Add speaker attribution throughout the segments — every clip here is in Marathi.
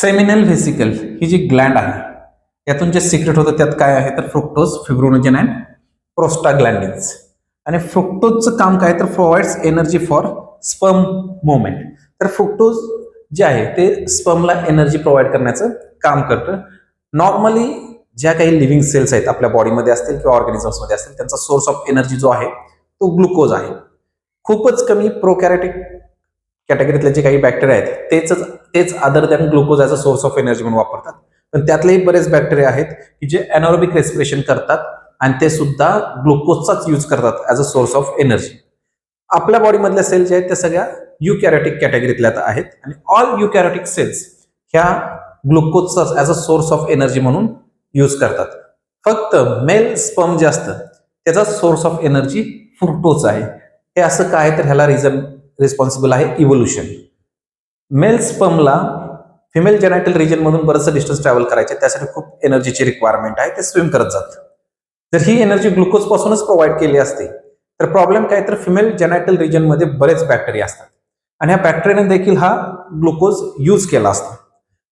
Speaker 1: सेमिनल व्हेसिकल ही जी ग्लँड आहे यातून जे सिक्रेट होतं त्यात काय आहे तर फ्रुक्टोज, फिब्रोनोजन अँड प्रोस्टाग्लॅन्डिन्स. आणि फ्रुक्टोजचं काम काय तर provides energy for sperm movement. तर फ्रुक्टोज जे आहे ते स्पर्मला एनर्जी प्रोव्हाइड करण्याचं काम करतं. नॉर्मली ज्या काही लिव्हिंग सेल्स आहेत आपल्या बॉडीमध्ये असतील किंवा ऑर्गॅनिझम्समध्ये असतील त्यांचा सोर्स ऑफ एनर्जी जो आहे तो ग्लुकोज आहे. खूपच कमी प्रोकॅरेटिक कॅटेगरीतले जे काही बॅक्टेरिया आहेत तेच other than glucose as a source of energy म्हणून वापरतात. पण त्यातलेही बरेच बॅक्टेरिया आहेत की जे एनॉरोबिक रेस्पिरेशन करतात आणि ते सुद्धा ग्लुकोजचाच यूज करतात as a source of energy. आपल्या बॉडीमधल्या सेल जे आहेत त्या सगळ्या युकॅरियोटिक कॅटेगरीतल्या आहेत आणि ऑल युकॅरियोटिक सेल्स ह्या ग्लुकोजचा as a source of energy म्हणून यूज करतात. फक्त मेल स्पर्म जे असतं त्याचा सोर्स ऑफ एनर्जी फ्रुक्टोज आहे. हे असं काय तर ह्याला रिझन रिस्पॉन्सिबल आहे इव्होल्युशन. मेल स्पर्मला फिमेल जेनायटल रिजन मधून बरंचसं डिस्टन्स ट्रॅव्हल करायचे, त्यासाठी खूप एनर्जीची रिक्वायरमेंट आहे, ते स्विम करत जातं. जर ही एनर्जी ग्लुकोज पासूनच प्रोव्हाइड केली असते तर प्रॉब्लेम काय तर फिमेल जेनायटल रिजन मध्ये बरेच बॅक्टेरिया असतात आणि ह्या बॅक्टेरियाने देखील हा ग्लुकोज यूज केला असतो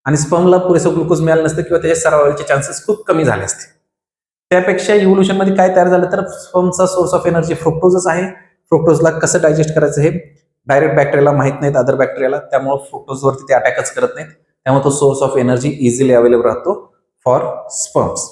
Speaker 1: आणि स्पर्मला पुरेसं ग्लुकोज मिळालं नसतं किंवा त्याचे सर्वायवलचे चान्सेस खूप कमी झाले असते. त्यापेक्षा इव्होल्युशन मध्ये काय तयार झालं तर स्पर्मचा सोर्स ऑफ एनर्जी फ्रुक्टोजच आहे. फ्रुक्टोजला कसं डायजेस्ट करायचं हे डायरेक्ट बॅक्टेरियाला माहित नाहीत, अदर बॅक्टेरियाला, त्यामुळे फ्रुक्टोजवरती ते अटॅकच करत नाहीत. त्यामुळे तो source of energy easily available राहतो फॉर स्पर्म्स.